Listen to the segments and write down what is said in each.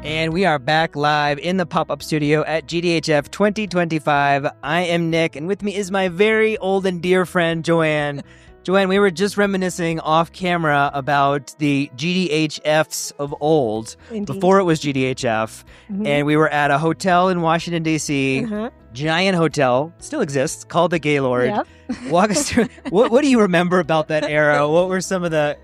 And we are back live in the pop-up studio at GDHF 2025. I am Nick, and with me is my very old and dear friend, Joanne. Joanne, we were just reminiscing off camera about the GDHFs of old, Indeed. Before it was GDHF, and we were at a hotel in Washington, D.C., giant hotel, still exists, called the Gaylord. Yep. Walk us through, what do you remember about that era? What were some of the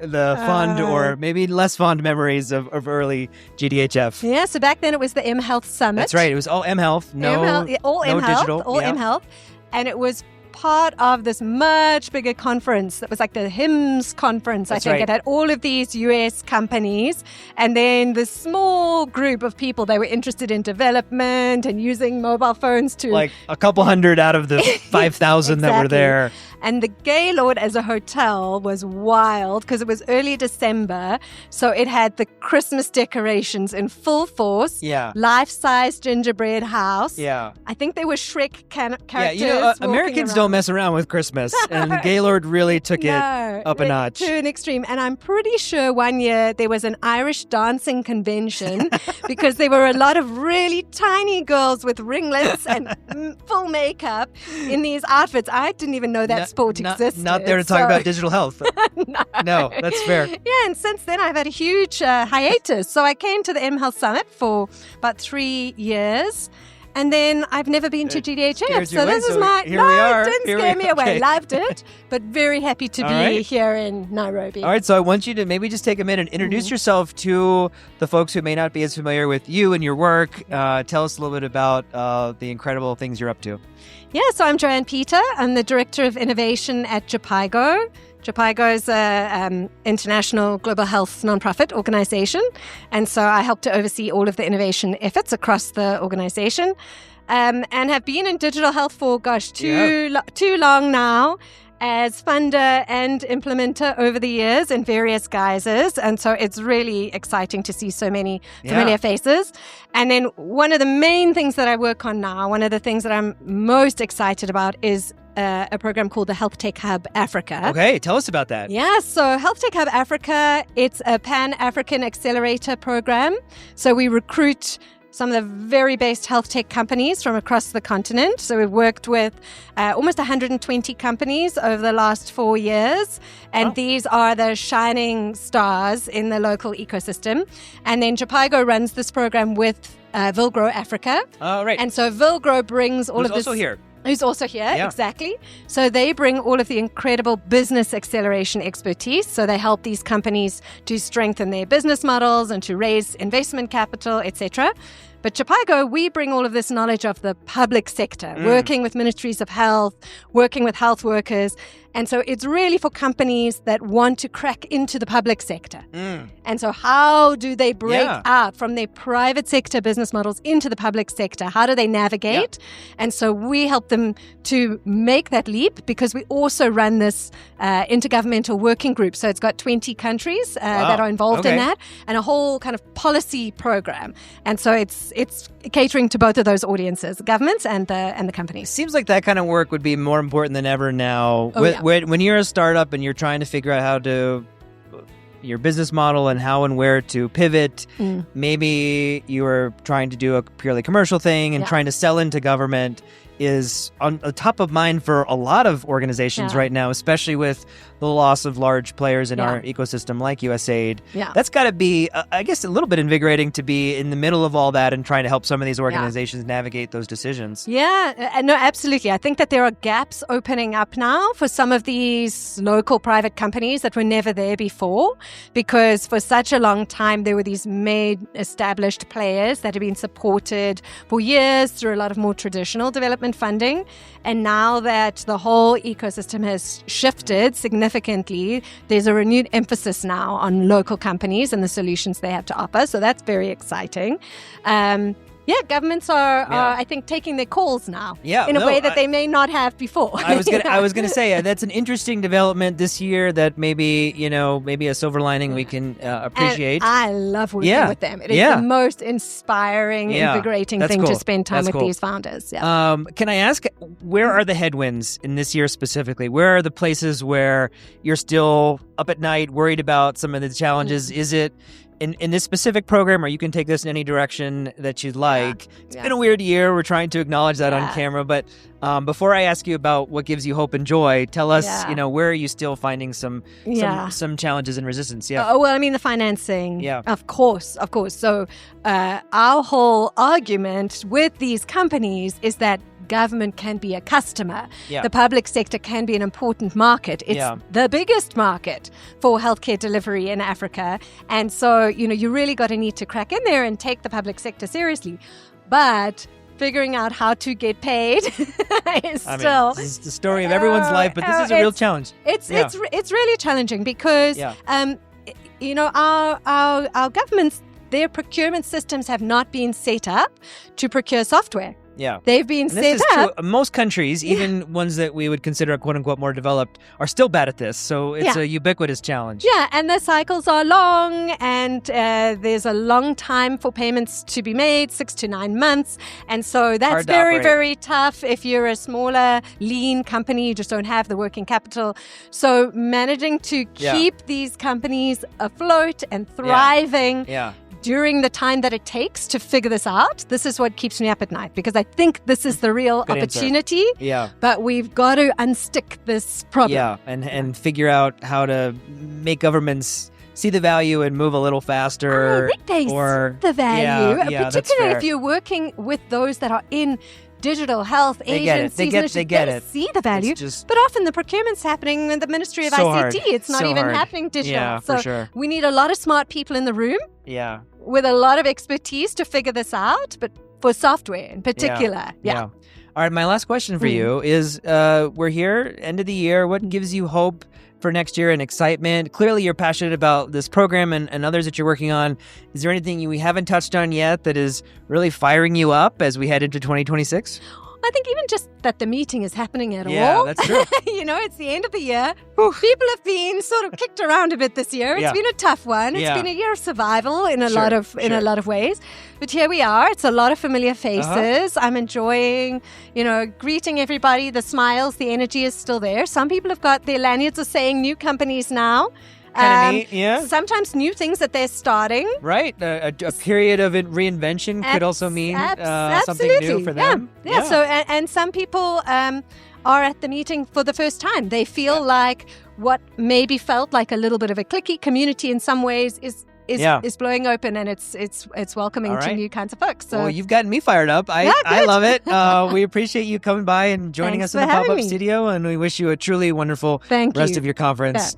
fond or maybe less fond memories of early GDHF? Yeah, so back then it was the M Health Summit. That's right. It was all M Health. No digital. All M Health. And it was part of this much bigger conference that was like the HIMSS conference. That's I think right. It had all of these US companies and then the small group of people, they were interested in development and using mobile phones to... Like a couple hundred out of the 5,000 that were there. And the Gaylord as a hotel was wild because it was early December. So it had the Christmas decorations in full force. Yeah. Life-size gingerbread house. Yeah. I think there were Shrek characters. Yeah, Americans don't mess around with Christmas. And Gaylord really took it up a notch. To an extreme. And I'm pretty sure one year there was an Irish dancing convention because there were a lot of really tiny girls with ringlets and full makeup in these outfits. I didn't even know that sport existed. Not there to talk about digital health. No, that's fair. Yeah, and since then I've had a huge hiatus. So I came to the M Health Summit for about 3 years. And then I've never been to GDHF. So this is my... Here we are. It didn't scare me away. Loved it. But very happy to be here in Nairobi. All right. So I want you to maybe just take a minute and introduce yourself to the folks who may not be as familiar with you and your work. Tell us a little bit about the incredible things you're up to. Yeah. So I'm Joanne Peter. I'm the Director of Innovation at JPIGO. JPIGO is an international global health nonprofit organization. And so I help to oversee all of the innovation efforts across the organization and have been in digital health for, too long now as funder and implementer over the years in various guises. And so it's really exciting to see so many familiar faces. And then one of the main things that I work on now, one of the things that I'm most excited about is a program called the Health Tech Hub Africa. Okay, tell us about that. Yeah, so Health Tech Hub Africa, it's a Pan-African accelerator program. So we recruit some of the very best health tech companies from across the continent. So we've worked with almost 120 companies over the last 4 years. And these are the shining stars in the local ecosystem. And then JPIGO runs this program with Vilgrow Africa. Oh, right. And so Vilgrow brings all of this... also here. Who's also here, exactly. So they bring all of the incredible business acceleration expertise. So they help these companies to strengthen their business models and to raise investment capital, etc. But JPIGO, we bring all of this knowledge of the public sector, working with ministries of health, working with health workers. And so it's really for companies that want to crack into the public sector. And so how do they break out from their private sector business models into the public sector? How do they navigate? And so we help them to make that leap because we also run this intergovernmental working group. So it's got 20 countries that are involved in that and a whole kind of policy program. And so it's catering to both of those audiences, governments and the companies. Seems like that kind of work would be more important than ever now. When you're a startup and you're trying to figure out how to your business model and how and where to pivot, maybe you are trying to do a purely commercial thing and trying to sell into government is on top of mind for a lot of organizations right now, especially with the loss of large players in our ecosystem like USAID. That's got to be, I guess, a little bit invigorating to be in the middle of all that and trying to help some of these organizations navigate those decisions. Yeah, no, absolutely. I think that there are gaps opening up now for some of these local private companies that were never there before, because for such a long time, there were these established players that have been supported for years through a lot of more traditional development funding. And now that the whole ecosystem has shifted significantly, there's a renewed emphasis now on local companies and the solutions they have to offer. So that's very exciting. Governments are I think, taking their calls now in a way that they may not have before. I was gonna say that's an interesting development this year that maybe a silver lining we can appreciate. And I love working with them. It is the most inspiring, invigorating thing to spend time with these founders. Can I ask, where are the headwinds in this year specifically? Where are the places where you're still up at night, worried about some of the challenges? Is it in this specific program, or you can take this in any direction that you'd like. It's been a weird year. We're trying to acknowledge that on camera. But before I ask you about what gives you hope and joy, tell us, where are you still finding some challenges and resistance? Yeah. Well, I mean, the financing. Yeah. Of course. So our whole argument with these companies is that government can be a customer. The public sector can be an important market. It's the biggest market for healthcare delivery in Africa. And so, you really got to need to crack in there and take the public sector seriously. But figuring out how to get paid is still... This is the story of everyone's life, but this is a real challenge. It's really challenging because, our governments, their procurement systems have not been set up to procure software. Yeah. They've been set up. True. Most countries, even ones that we would consider quote unquote more developed, are still bad at this. So it's a ubiquitous challenge. Yeah, and the cycles are long, and there's a long time for payments to be made, 6 to 9 months. And so that's very, very tough if you're a smaller, lean company. You just don't have the working capital. So managing to keep these companies afloat and thriving during the time that it takes to figure this out, this is what keeps me up at night, because I think this is the real opportunity. But we've got to unstick this problem. And figure out how to make governments see the value and move a little faster. I think they see the value, particularly if you're working with those that are in digital health agencies. They get it. See the value. But often the procurement's happening in the Ministry of ICT. It's not even happening digital. Yeah, so for sure. We need a lot of smart people in the room. Yeah. With a lot of expertise to figure this out, but for software in particular. Yeah. All right, my last question for you is, we're here, end of the year. What gives you hope for next year and excitement? Clearly, you're passionate about this program and others that you're working on. Is there anything we haven't touched on yet that is really firing you up as we head into 2026? I think even just that the meeting is happening at all. Yeah, that's true. It's the end of the year. People have been sort of kicked around a bit this year. It's been a tough one. It's been a year of survival in a lot of ways. But here we are. It's a lot of familiar faces. I'm enjoying, greeting everybody. The smiles, the energy is still there. Some people have got their lanyards are saying new companies now. Kind of neat, Sometimes new things that they're starting. Right. A period of reinvention could also mean something new for them. Yeah. So, and some people are at the meeting for the first time. They feel like what maybe felt like a little bit of a cliquey community in some ways is blowing open, and it's welcoming to new kinds of folks. So you've gotten me fired up. I love it. We appreciate you coming by and joining us in the pop-up studio, and we wish you a truly wonderful rest of your conference.